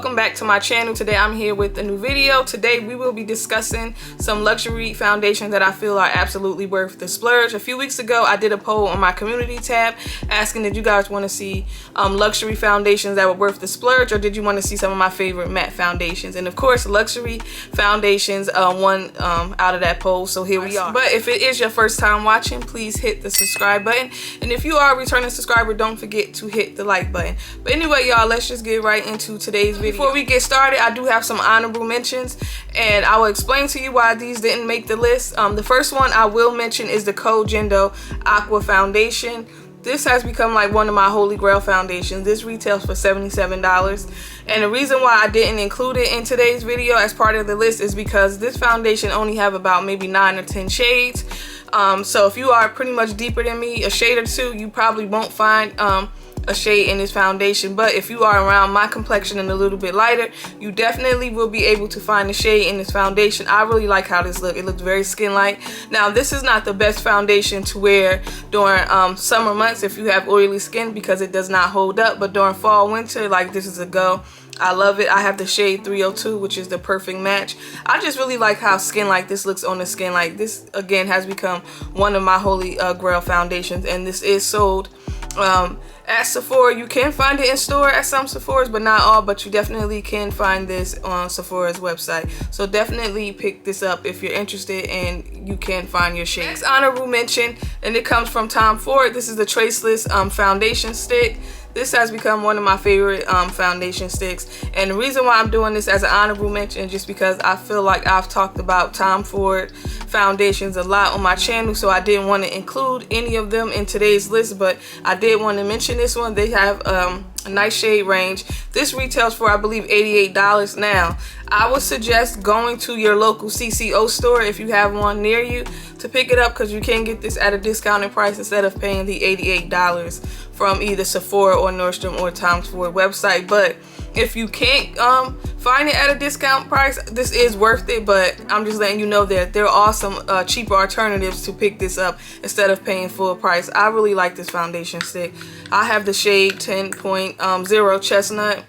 welcome back to my channel. Today I'm here with a new video. Today we will be discussing some luxury foundations that I feel are absolutely worth the splurge. A few weeks ago I did a poll on my community tab asking did you guys want to see luxury foundations that were worth the splurge, or did you want to see some of my favorite matte foundations? And of course luxury foundations won out of that poll, so here we are. But if it is your first time watching, please hit the subscribe button, and if you are a returning subscriber, don't forget to hit the like button. But anyway, y'all, let's just get right into today's video. Before we get started, I do have some honorable mentions, and I will explain to you why these didn't make the list. The first one I will mention is the Cognac Aqua foundation. This has become like one of my holy grail foundations. This retails for $77, and the reason why I didn't include it in today's video as part of the list is because this foundation only have about maybe 9 or 10 shades. So if you are pretty much deeper than me, a shade or two, you probably won't find a shade in this foundation. But if you are around my complexion and a little bit lighter, you definitely will be able to find a shade in this foundation. I really like how this looks. It looks very skin-like. Now, this is not the best foundation to wear during summer months if you have oily skin, because it does not hold up. But during fall, winter, like, this is a go. I love it. I have the shade 302, which is the perfect match. I just really like how skin-like this looks on the skin. Like, this again has become one of my holy grail foundations, and this is sold at Sephora. You can find it in store at some Sephoras, but not all. But you definitely can find this on Sephora's website, so definitely pick this up if you're interested and you can find your shade. Next honorable mention, and it comes from Tom Ford. This is the Traceless foundation stick. This has become one of my favorite foundation sticks, and the reason why I'm doing this as an honorable mention is just because I feel like I've talked about Tom Ford foundations a lot on my channel, so I didn't want to include any of them in today's list, but I did want to mention this one. They have a nice shade range. This retails for, I believe, $88. Now, I would suggest going to your local CCO store if you have one near you to pick it up, because you can get this at a discounted price instead of paying the $88 from either Sephora or Nordstrom or Tom Ford website. But if you can't find it at a discount price, this is worth it. But I'm just letting you know that there are some cheaper alternatives to pick this up instead of paying full price. I really like this foundation stick. I have the shade 10.0 chestnut.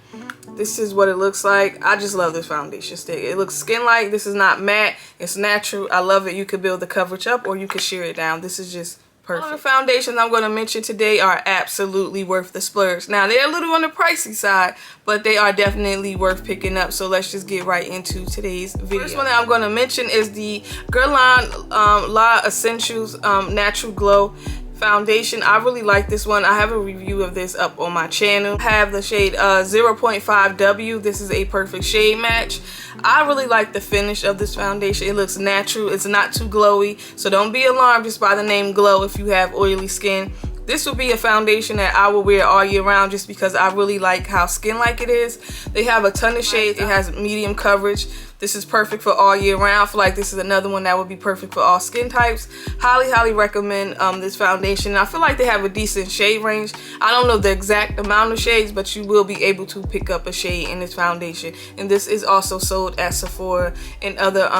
This is what it looks like. I just love this foundation stick. It looks skin-like. This is not matte. It's natural. I love it. You could build the coverage up or you could sheer it down. This is just perfect. All the foundations I'm going to mention today are absolutely worth the splurge. Now, they're a little on the pricey side, but they are definitely worth picking up. So let's just get right into today's video. First one that I'm going to mention is the Guerlain L'Essential Natural Glow foundation. I really like this one. I have a review of this up on my channel. I have the shade 0.5W. This is a perfect shade match. I really like the finish of this foundation. It looks natural. It's not too glowy, so don't be alarmed just by the name glow if you have oily skin. This would be a foundation that I will wear all year round just because I really like how skin-like it is. They have a ton of shades. It has medium coverage. This is perfect for all year round. I feel like this is another one that would be perfect for all skin types. Highly recommend this foundation. I feel like they have a decent shade range. I don't know the exact amount of shades, but you will be able to pick up a shade in this foundation. And this is also sold at Sephora and other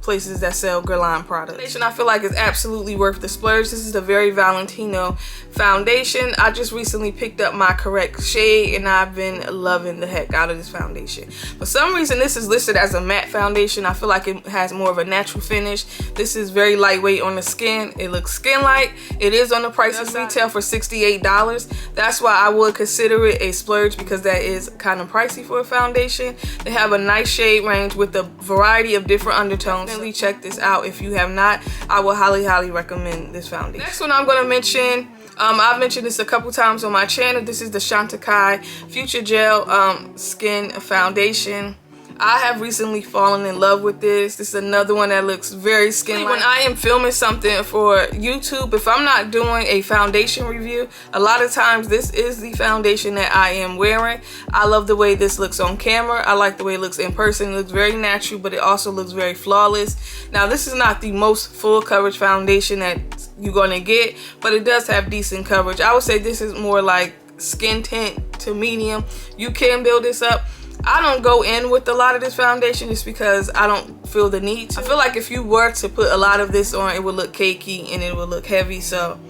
places that sell Guerlain products. I feel like it's absolutely worth the splurge. This is the Very Valentino foundation. I just recently picked up my correct shade and I've been loving the heck out of this foundation. For some reason, this is listed as a matte foundation. I feel like it has more of a natural finish. This is very lightweight on the skin. It looks skin-like. It is on the pricey side. Retail for $68. That's why I would consider it a splurge, because that is kind of pricey for a foundation. They have a nice shade range with a variety of different undertones. Definitely check this out if you have not. I will highly recommend this foundation. Next one I'm going to mention, I've mentioned this a couple times on my channel. This is the Chantecaille Future Gel Skin Foundation. I have recently fallen in love with this. This is another one that looks very skin-like. When I am filming something for YouTube, if I'm not doing a foundation review, a lot of times this is the foundation that I am wearing. I love the way this looks on camera. I like the way it looks in person. It looks very natural, but it also looks very flawless. Now, this is not the most full coverage foundation that you're going to get, but it does have decent coverage. I would say this is more like skin tint to medium. You can build this up. I don't go in with a lot of this foundation just because I don't feel the need to. I feel like if you were to put a lot of this on, it would look cakey and it would look heavy. So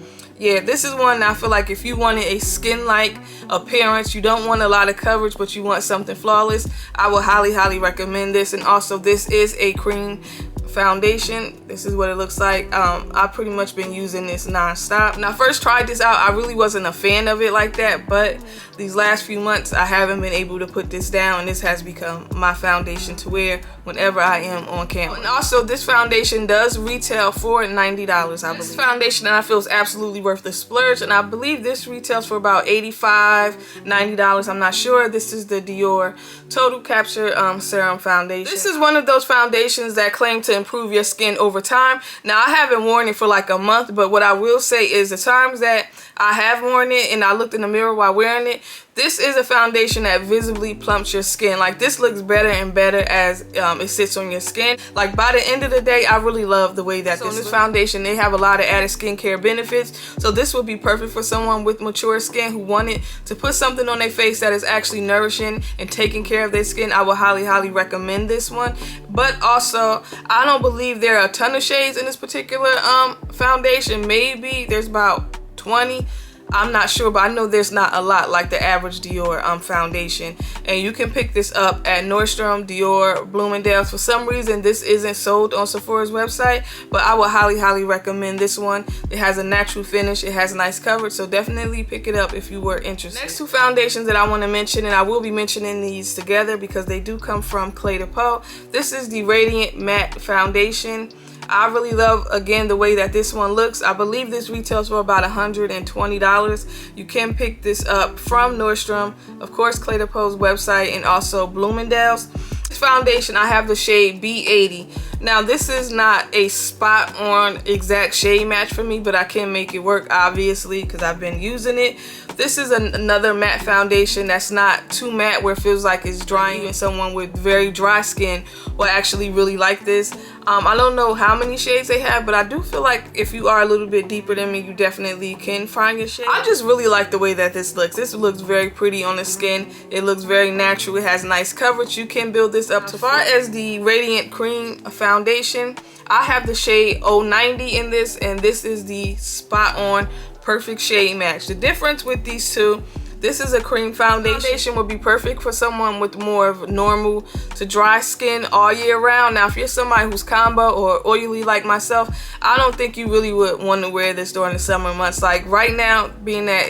yeah, this is one I feel like if you wanted a skin-like appearance, you don't want a lot of coverage, but you want something flawless, I will highly recommend this. And also, this is a cream foundation. This is what it looks like. I've pretty much been using this non-stop. When I first tried this out, I really wasn't a fan of it like that, but these last few months I haven't been able to put this down, and this has become my foundation to wear whenever I am on camera. And also, this foundation does retail for $90, I believe. This foundation that I feel is absolutely worth the splurge, and I believe this retails for about $85, $90, I'm not sure. This is the Dior Total Capture Serum Foundation. This is one of those foundations that claim to improve your skin over time. Now, I haven't worn it for like a month, but what I will say is the times that I have worn it and I looked in the mirror while wearing it, this is a foundation that visibly plumps your skin. Like, this looks better and better as it sits on your skin. Like, by the end of the day, I really love the way that this foundation, they have a lot of added skincare benefits. So this would be perfect for someone with mature skin who wanted to put something on their face that is actually nourishing and taking care of their skin. I would highly recommend this one. But also, I don't believe there are a ton of shades in this particular foundation. Maybe there's about 20. I'm not sure, but I know there's not a lot like the average Dior foundation. And you can pick this up at Nordstrom, Dior, Bloomingdale's. For some reason, this isn't sold on Sephora's website, but I would highly recommend this one. It has a natural finish, it has nice coverage, so definitely pick it up if you were interested. Next two foundations that I want to mention, and I will be mentioning these together because they do come from Clé de Peau. This is the Radiant Matte Foundation. I really love, again, the way that this one looks. I believe this retails for about $120. You can pick this up from Nordstrom, of course, Clé de Pau's website, and also Bloomingdale's. This foundation, I have the shade B80. Now, this is not a spot on exact shade match for me, but I can make it work, obviously, because I've been using it. This is another matte foundation that's not too matte where it feels like it's drying, and someone with very dry skin will actually really like this. I don't know how many shades they have, but I do feel like if you are a little bit deeper than me, you definitely can find your shade. I just really like the way that this looks. This looks very pretty on the skin. It looks very natural. It has nice coverage. You can build this up to. As far as the Radiant Cream Foundation, I have the shade 090 in this, and this is the spot on perfect shade match. The difference with these two, this is a cream foundation, would be perfect for someone with more of normal to dry skin all year round. Now, if you're somebody who's combo or oily like myself, I don't think you really would want to wear this during the summer months. Like right now, being that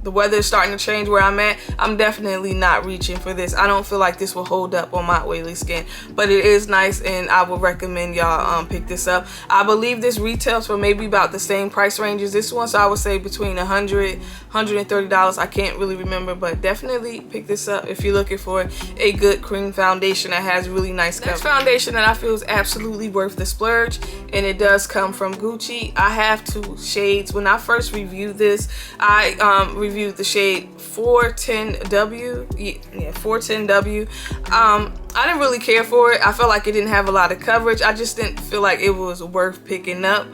the weather is starting to change where I'm at, I'm definitely not reaching for this. I don't feel like this will hold up on my oily skin, but it is nice, and I would recommend y'all pick this up. I believe this retails for maybe about the same price range as this one, so I would say between $100, $130. I can't really remember, but definitely pick this up if you're looking for a good cream foundation that has really nice coverage. Next foundation that I feel is absolutely worth the splurge, and it does come from Gucci. I have two shades. When I first reviewed this, I reviewed the shade 410W. Yeah, 410W. I didn't really care for it. I felt like it didn't have a lot of coverage. I just didn't feel like it was worth picking up.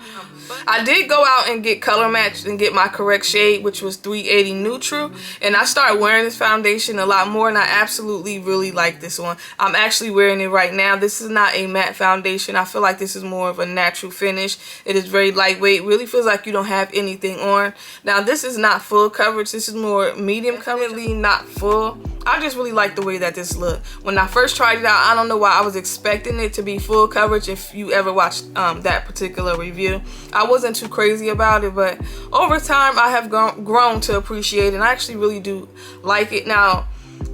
I did go out and get color matched and get my correct shade, which was 380 Neutral, and I started wearing this foundation a lot more, and I absolutely really like this one. I'm actually wearing it right now. This is not a matte foundation. I feel like this is more of a natural finish. It is very lightweight. Really feels like you don't have anything on. Now, this is not full coverage. This is more medium currently, not full. I just really like the way that this looked. When I first tried it out, I don't know why I was expecting it to be full coverage. If you ever watched that particular review, I wasn't too crazy about it, but over time I have grown to appreciate it, and I actually really do like it. Now,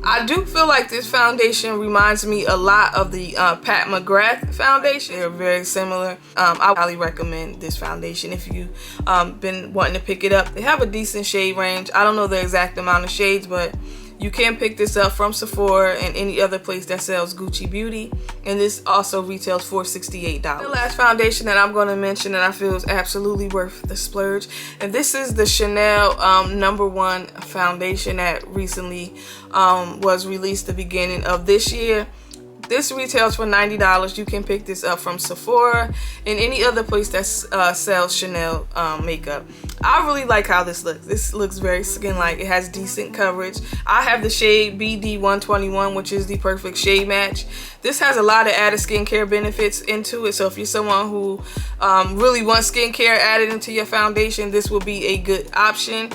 I do feel like this foundation reminds me a lot of the Pat McGrath foundation. They're very similar. I highly recommend this foundation if you've been wanting to pick it up. They have a decent shade range. I don't know the exact amount of shades, but you can pick this up from Sephora and any other place that sells Gucci beauty, and this also retails for $68. The last foundation that I'm going to mention that I feel is absolutely worth the splurge, and this is the Chanel #1 foundation that recently was released the beginning of this year. This retails for $90. You can pick this up from Sephora and any other place that sells Chanel makeup. I really like how this looks. This looks very skin-like. It has decent coverage. I have the shade BD121, which is the perfect shade match. This has a lot of added skincare benefits into it, so if you're someone who really wants skincare added into your foundation, this will be a good option.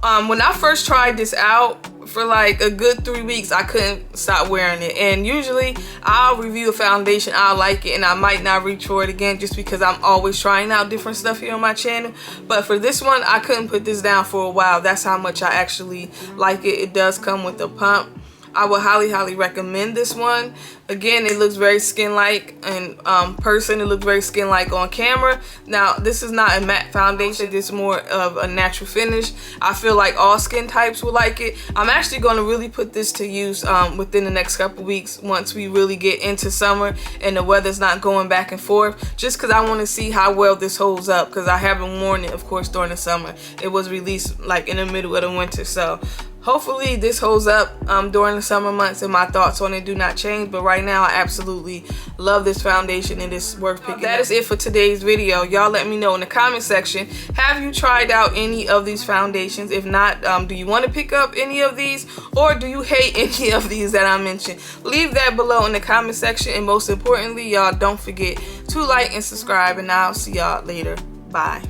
When I first tried this out, for like a good 3 weeks, I couldn't stop wearing it. And usually I'll review a foundation, I'll like it, and I might not reach for it again just because I'm always trying out different stuff here on my channel. But for this one, I couldn't put this down for a while. That's how much I actually like it. It does come with a pump. I would highly recommend this one. Again, it looks very skin-like in person. It looks very skin-like on camera. Now, this is not a matte foundation. It's more of a natural finish. I feel like all skin types will like it. I'm actually going to really put this to use within the next couple weeks once we really get into summer and the weather's not going back and forth, just because I want to see how well this holds up, because I haven't worn it, of course, during the summer. It was released like in the middle of the winter, so hopefully this holds up during the summer months and my thoughts on it do not change. But right now I absolutely love this foundation and it's worth picking up. That is it for today's video. Y'all let me know in the comment section, have you tried out any of these foundations? If not, do you want to pick up any of these, or do you hate any of these that I mentioned? Leave that below in the comment section, and most importantly, y'all don't forget to like and subscribe, and I'll see y'all later. Bye.